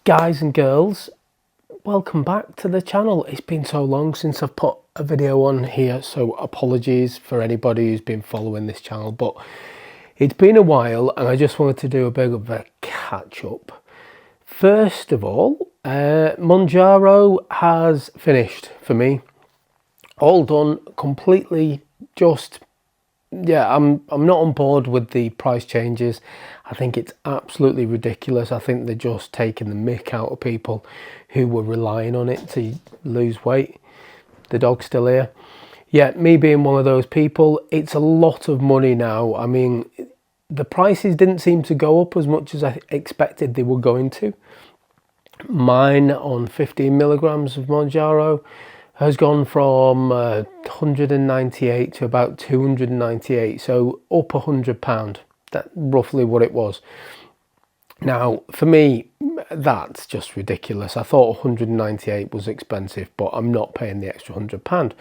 Guys and girls, welcome back to the channel. It's been so long since I've put a video on here, so apologies for anybody who's been following this channel, but it's been a while and I just wanted to do a bit of a catch up. First of all, Mounjaro has finished for me. All done, completely. Just yeah, I'm not on board with the price changes. I think it's absolutely ridiculous. I think they're just taking the mick out of people who were relying on it to lose weight. The dog's still here. Yeah, me being one of those people, it's a lot of money now. I mean, the prices didn't seem to go up as much as I expected they were going to. Mine on 15 milligrams of Mounjaro has gone from 198 to about 298, so up £100. That's roughly what it was. Now, for me, that's just ridiculous. I thought 198 was expensive, but I'm not paying the extra £100.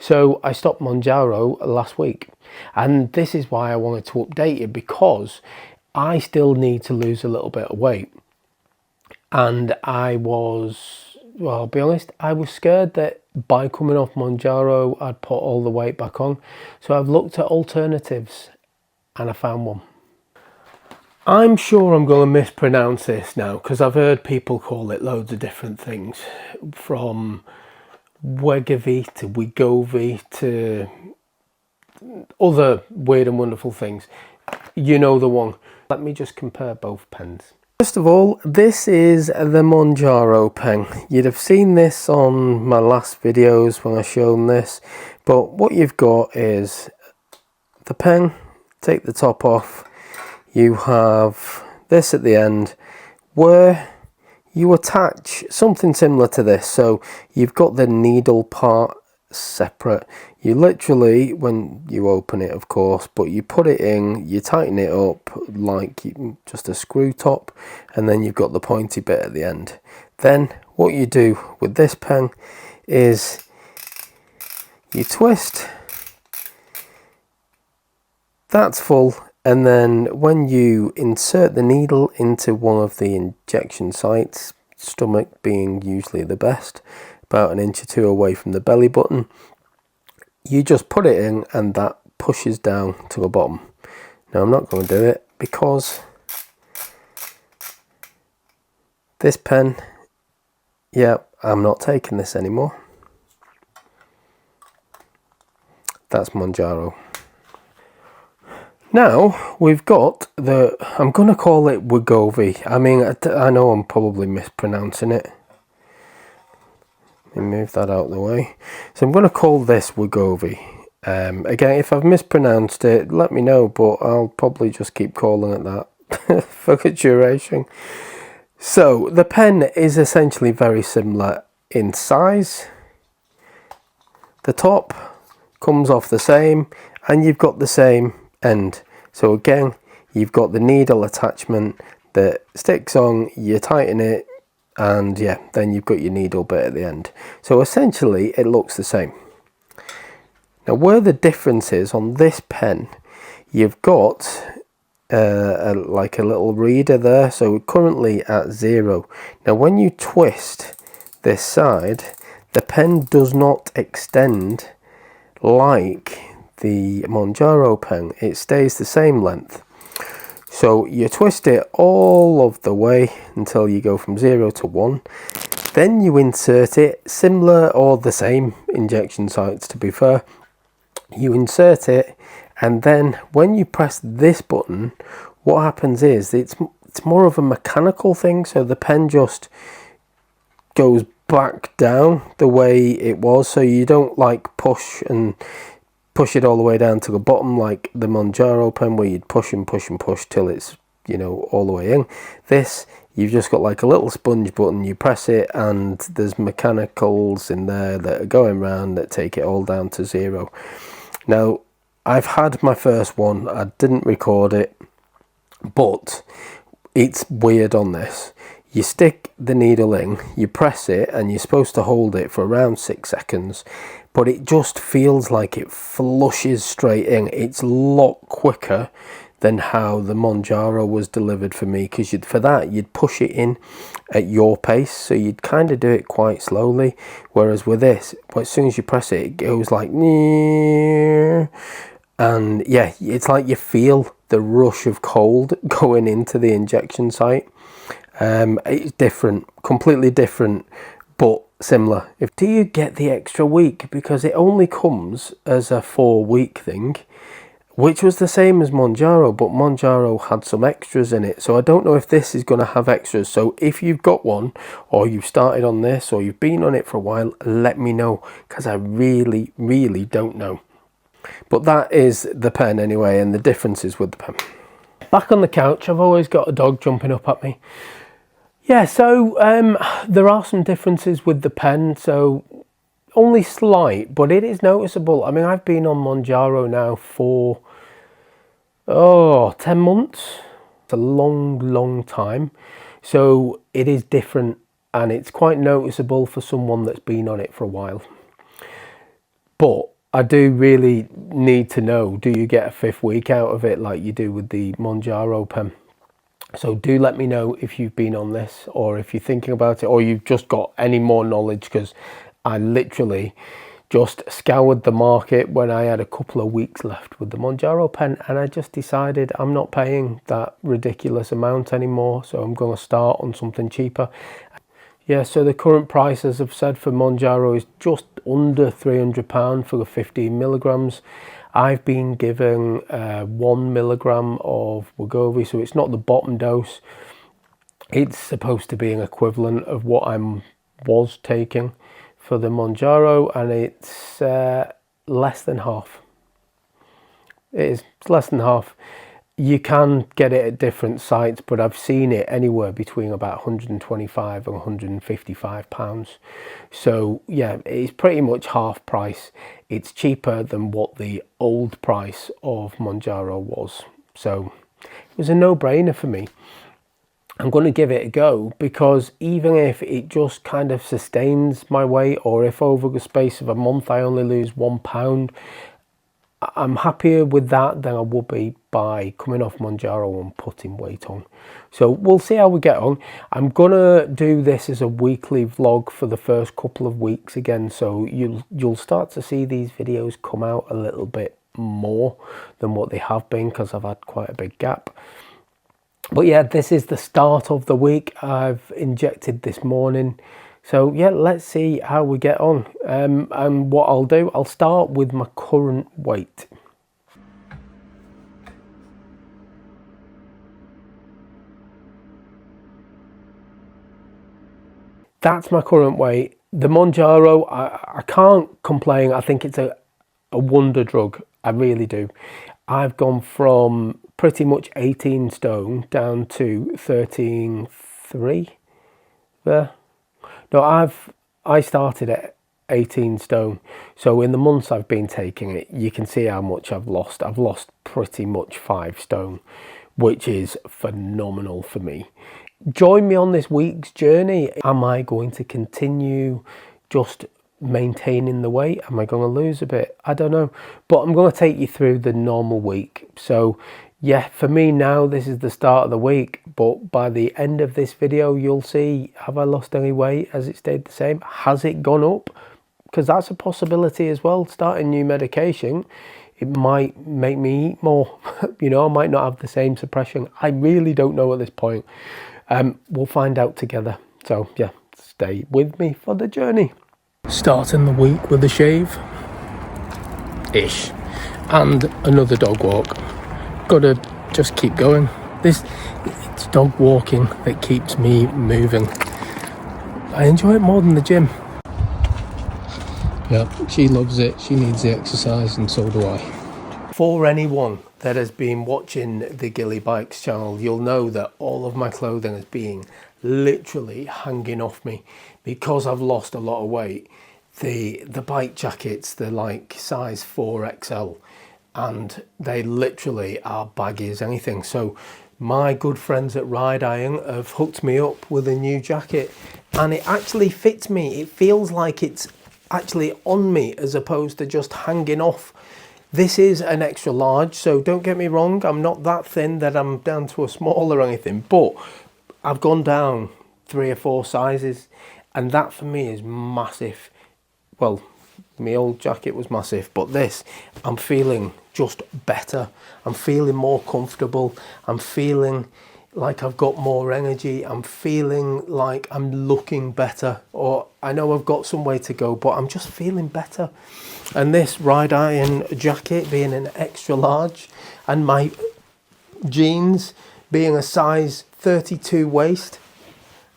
So I stopped Mounjaro last week, and this is why I wanted to update you, because I still need to lose a little bit of weight. And I was, well, I'll be honest, I was scared that by coming off Mounjaro, I'd put all the weight back on. So I've looked at alternatives and I found one. I'm sure I'm going to mispronounce this now, because I've heard people call it loads of different things, from Wegovy to Wegovy to other weird and wonderful things. You know the one. Let me just compare both pens. First of all, this is the Mounjaro pen. You'd have seen this on my last videos when I showed this, but what you've got is the pen. Take the top off. You have this at the end where you attach something similar to this. So you've got the needle part separate. You literally, when you open it, of course, but you put it in, you tighten it up like just a screw top, and then you've got the pointy bit at the end. Then what you do with this pen is you twist. That's full, and then when you insert the needle into one of the injection sites, stomach being usually the best, about an inch or two away from the belly button, you just put it in and that pushes down to the bottom. Now I'm not going to do it because this pen, yeah, I'm not taking this anymore. That's Mounjaro. Now we've got the, I'm going to call it Wegovy. I mean, I know I'm probably mispronouncing it. Let me move that out of the way. So I'm going to call this Wegovy. Again, if I've mispronounced it, let me know, but I'll probably just keep calling it that for the duration. So the pen is essentially very similar in size. The top comes off the same, and you've got the same end. So again, you've got the needle attachment that sticks on, you tighten it, and yeah, then you've got your needle bit at the end. So essentially it looks the same. Now where the difference is on this pen, you've got like a little reader there, so currently at 0. Now when you twist this side, the pen does not extend like the Mounjaro pen. It stays the same length. So you twist it all of the way until you go from 0 to 1. Then you insert it, similar or the same injection sites to be fair. You insert it, and then when you press this button, what happens is it's more of a mechanical thing. So the pen just goes back down the way it was. So you don't like push it all the way down to the bottom like the Mounjaro pen, where you'd push and push and push till it's, you know, all the way in. This, you've just got like a little sponge button, you press it and there's mechanicals in there that are going around that take it all down to 0. Now I've had my first one, I didn't record it, but it's weird on this. You stick the needle in, you press it, and you're supposed to hold it for around 6 seconds, but it just feels like it flushes straight in. It's a lot quicker than how the Mounjaro was delivered for me, because for that you'd push it in at your pace, so you'd kind of do it quite slowly, whereas with this, as soon as you press it, it goes like, and yeah, it's like you feel the rush of cold going into the injection site. It's different, completely different, but similar. Do you get the extra week? Because it only comes as a 4-week thing, which was the same as Mounjaro, but Mounjaro had some extras in it. So I don't know if this is going to have extras. So if you've got one, or you've started on this, or you've been on it for a while, let me know, because I really, really don't know. But that is the pen anyway, and the differences with the pen. Back on the couch, I've always got a dog jumping up at me. Yeah, so there are some differences with the pen, so only slight, but it is noticeable. I mean, I've been on Mounjaro now for 10 months. It's a long time, so it is different, and it's quite noticeable for someone that's been on it for a while. But I do really need to know, do you get a 5th week out of it like you do with the Mounjaro pen? So do let me know if you've been on this, or if you're thinking about it, or you've just got any more knowledge, because I literally just scoured the market when I had a couple of weeks left with the Mounjaro pen, and I just decided I'm not paying that ridiculous amount anymore, so I'm going to start on something cheaper. Yeah, so the current price, as I've said, for Mounjaro is just under £300 for the 15 milligrams. I've been given 1 milligram of Wegovy, so it's not the bottom dose. It's supposed to be an equivalent of what I was taking for the Mounjaro, and it's less than half. It's less than half. You can get it at different sites, but I've seen it anywhere between about 125 and 155 pounds. So yeah, it's pretty much half price. It's cheaper than what the old price of Mounjaro was. So it was a no-brainer for me. I'm going to give it a go, because even if it just kind of sustains my weight, or if over the space of a month I only lose 1 pound, I'm happier with that than I would be by coming off Mounjaro and putting weight on. So we'll see how we get on. I'm gonna do this as a weekly vlog for the first couple of weeks again, so you'll start to see these videos come out a little bit more than what they have been, because I've had quite a big gap. But yeah, this is the start of the week. I've injected this morning. So yeah, let's see how we get on. And what I'll do, I'll start with my current weight. That's my current weight. The Mounjaro, I can't complain. I think it's a wonder drug. I really do. I've gone from pretty much 18 stone down to 13.3 there. No, I started at 18 stone. So in the months I've been taking it, you can see how much I've lost. I've lost pretty much 5 stone, which is phenomenal for me. Join me on this week's journey. Am I going to continue just maintaining the weight? Am I going to lose a bit? I don't know. But I'm going to take you through the normal week. So yeah, for me now, this is the start of the week, but by the end of this video, you'll see, have I lost any weight? Has it stayed the same? Has it gone up? Because that's a possibility as well. Starting new medication, it might make me eat more. You know, I might not have the same suppression. I really don't know at this point. We'll find out together. So yeah, stay with me for the journey. Starting the week with a shave-ish and another dog walk. Gotta just keep going. It's dog walking that keeps me moving. I enjoy it more than the gym. Yeah, she loves it. She needs the exercise, and so do I. For anyone that has been watching the Gilly Bikes channel, you'll know that all of my clothing is being literally hanging off me because I've lost a lot of weight. The bike jackets, they're like size 4XL. And they literally are baggy as anything. So my good friends at Ride Iron have hooked me up with a new jacket, and it actually fits me. It feels like it's actually on me as opposed to just hanging off This is an extra large, so don't get me wrong, I'm not that thin that I'm down to a small or anything, but I've gone down 3 or 4 sizes, and that for me is massive. Well, my old jacket was massive, but this, I'm feeling just better. I'm feeling more comfortable. I'm feeling like I've got more energy. I'm feeling like I'm looking better, or I know I've got some way to go, but I'm just feeling better. And this Ride Iron jacket being an extra large, and my jeans being a size 32 waist,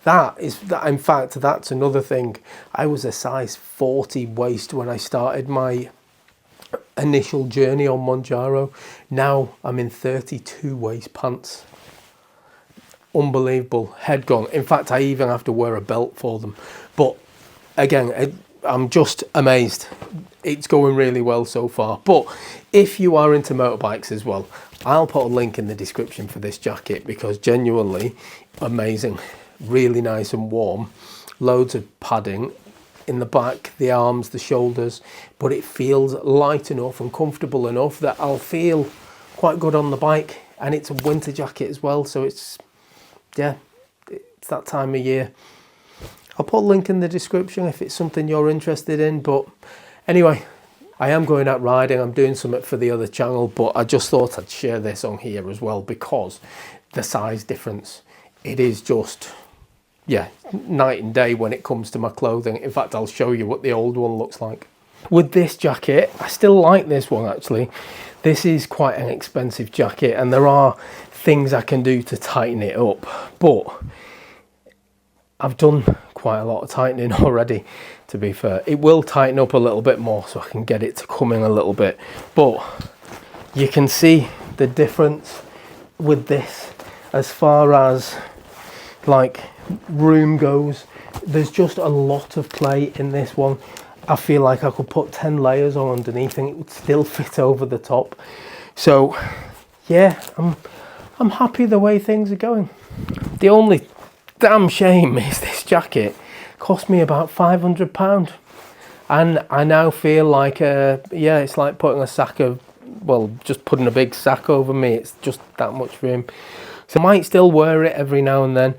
in fact, that's another thing. I was a size 40 waist when I started my initial journey on Mounjaro. Now I'm in 32 waist pants. Unbelievable. Head gone. In fact, I even have to wear a belt for them. But again, I'm just amazed. It's going really well so far. But if you are into motorbikes as well, I'll put a link in the description for this jacket, because genuinely amazing. Really nice and warm. Loads of padding in the back, the arms, the shoulders, but it feels light enough and comfortable enough that I'll feel quite good on the bike. And it's a winter jacket as well, so it's that time of year. I'll put a link in the description if it's something you're interested in. But anyway, I am going out riding. I'm doing something for the other channel, but I just thought I'd share this on here as well, because the size difference, it is just, night and day when it comes to my clothing. In fact, I'll show you what the old one looks like. With this jacket, I still like this one actually. This is quite an expensive jacket, and there are things I can do to tighten it up, but I've done quite a lot of tightening already, to be fair. It will tighten up a little bit more so I can get it to come in a little bit, but you can see the difference with this as far as like room goes. There's just a lot of play in this one. I feel like I could put 10 layers on underneath and it would still fit over the top. So yeah, I'm happy the way things are going. The only damn shame is this jacket cost me about £500, and I now feel like it's like putting a sack of, well, just putting a big sack over me. It's just that much room. So I might still wear it every now and then,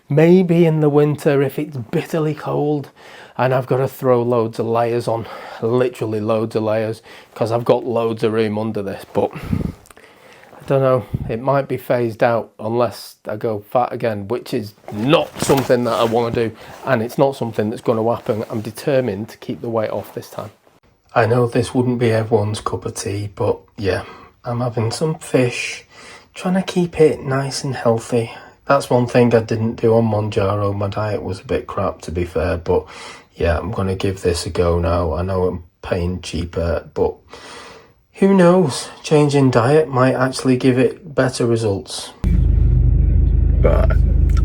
maybe in the winter if it's bitterly cold and I've got to throw loads of layers on, literally loads of layers, because I've got loads of room under this. But I don't know, it might be phased out unless I go fat again, which is not something that I want to do, and it's not something that's going to happen. I'm determined to keep the weight off this time. I know this wouldn't be everyone's cup of tea, but yeah, I'm having some fish, trying to keep it nice and healthy. That's one thing I didn't do on Mounjaro. My diet was a bit crap, to be fair, but yeah, I'm going to give this a go now. I know I'm paying cheaper, but who knows? Changing diet might actually give it better results. But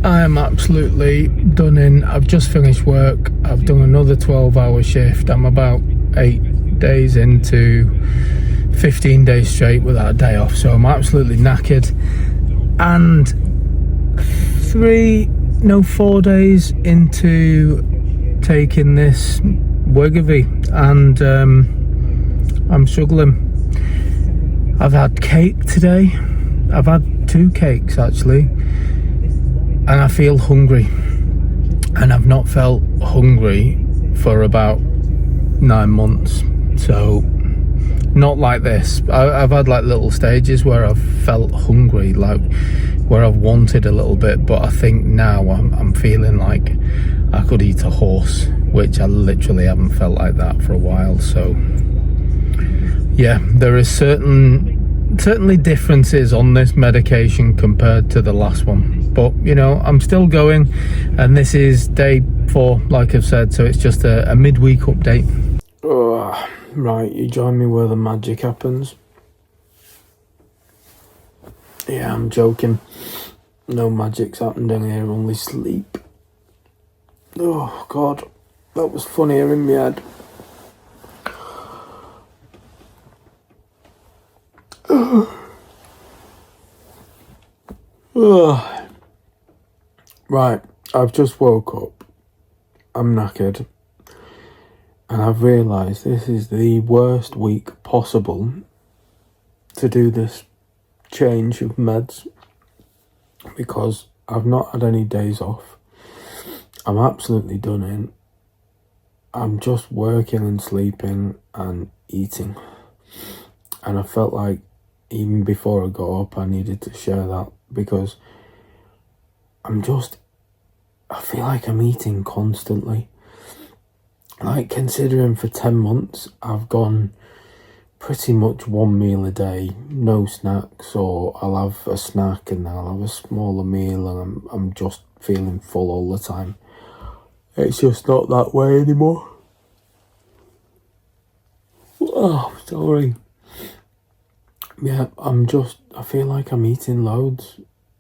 I am absolutely done in. I've just finished work. I've done another 12-hour shift. I'm about 8 days into 15 days straight without a day off, so I'm absolutely knackered. And 4 days into taking this Wegovy, and I'm struggling. I've had cake today. I've had 2 cakes actually, and I feel hungry, and I've not felt hungry for about 9 months. So not like this. I've had like little stages where I've felt hungry, like where I've wanted a little bit, but I think now I'm feeling like I could eat a horse, which I literally haven't felt like that for a while. So yeah, there is certainly differences on this medication compared to the last one, but you know, I'm still going, and this is day 4, like I've said, so it's just a midweek update. Oh, right, you join me where the magic happens. Yeah, I'm joking. No magic's happened in here, only sleep. Oh god, that was funnier in my head. Right, I've just woke up. I'm knackered. And I've realised this is the worst week possible to do this change of meds because I've not had any days off. I'm absolutely done in. I'm just working and sleeping and eating. And I felt like even before I got up, I needed to share that because I feel like I'm eating constantly. Like, considering for 10 months, I've gone pretty much one meal a day, no snacks, or I'll have a snack and then I'll have a smaller meal and I'm just feeling full all the time. It's just not that way anymore. Oh, sorry. Yeah, I feel like I'm eating loads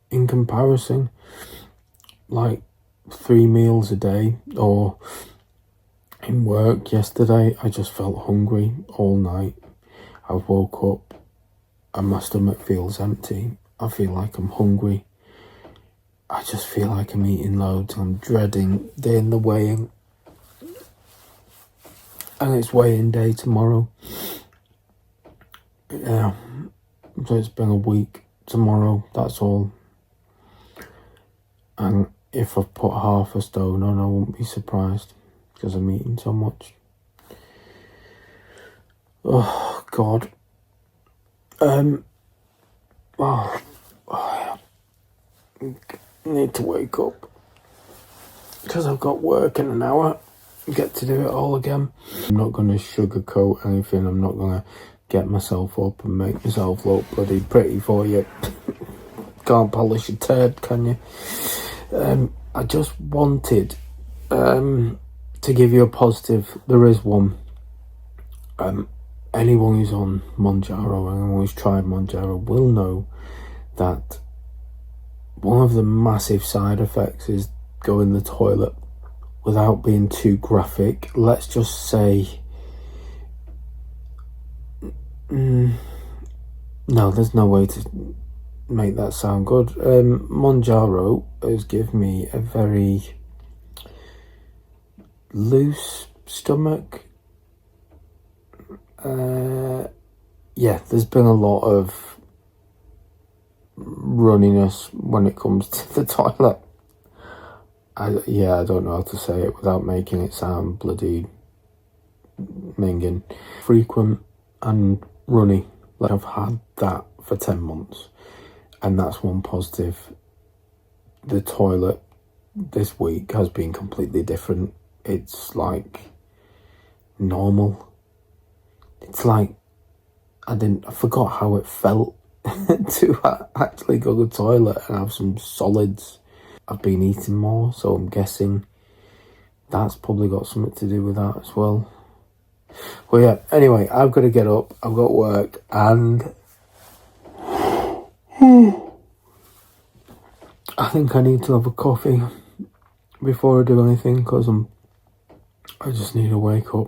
in comparison. Like 3 meals a day, or in work yesterday, I just felt hungry all night. I woke up and my stomach feels empty. I feel like I'm hungry. I just feel like I'm eating loads. I'm dreading doing the weighing. And it's weighing day tomorrow. Yeah, so it's been a week tomorrow, that's all. And if I've put half a stone on, I won't be surprised because I'm eating so much. Oh, God. I need to wake up because I've got work in an hour. Get to do it all again. I'm not going to sugarcoat anything. I'm not going to get myself up and make myself look bloody pretty for you. Can't polish a turd, can you? I just wanted to give you a positive. There is one. Anyone who's on Mounjaro, anyone who's tried Mounjaro will know that one of the massive side effects is going to the toilet. Without being too graphic, let's just say... no, there's no way to make that sound good. Mounjaro has given me a very loose stomach. Yeah, there's been a lot of runniness when it comes to the toilet. I don't know how to say it without making it sound bloody minging. Frequent and runny. Like, I've had that for 10 months. And that's one positive. The toilet this week has been completely different. It's like normal. It's like I forgot how it felt to actually go to the toilet and have some solids. I've been eating more, so I'm guessing that's probably got something to do with that as well. Well, yeah, anyway, I've got to get up, I've got work, and I think I need to have a coffee before I do anything, because I just need to wake up.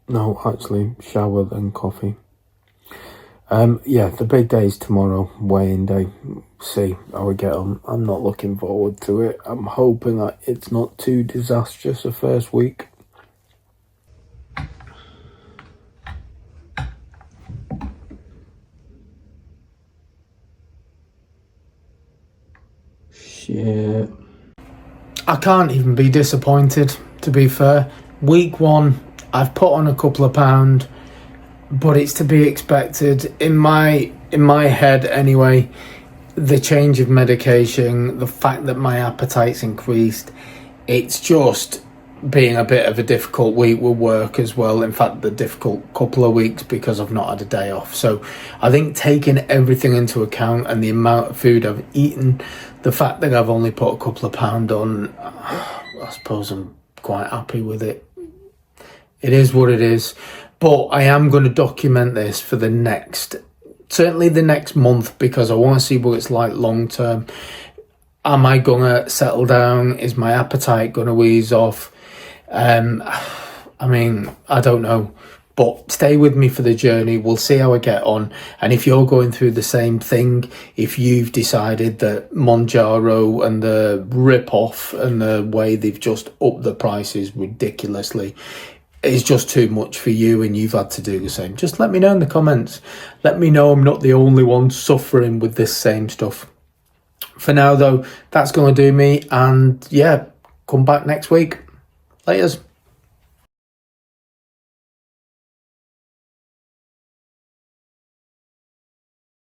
No, actually, shower then coffee. Yeah, the big day is tomorrow, weighing day. See how we get on. I'm not looking forward to it. I'm hoping that it's not too disastrous the first week. Shit. I can't even be disappointed, to be fair. Week 1, I've put on a couple of pounds. But it's to be expected. In my head anyway, the change of medication, the fact that my appetite's increased, it's just being a bit of a difficult week with work as well. In fact, the difficult couple of weeks because I've not had a day off. So I think taking everything into account and the amount of food I've eaten, the fact that I've only put a couple of pounds on, I suppose I'm quite happy with it. It is what it is. But I am going to document this for certainly the next month, because I want to see what it's like long term. Am I going to settle down? Is my appetite going to ease off? I mean, I don't know. But stay with me for the journey. We'll see how I get on. And if you're going through the same thing, if you've decided that Mounjaro and the rip-off and the way they've just upped the prices ridiculously, is just too much for you and you've had to do the same, just let me know in the comments. Let me know I'm not the only one suffering with this same stuff. For now though, that's going to do me, and yeah, come back next week. Laters.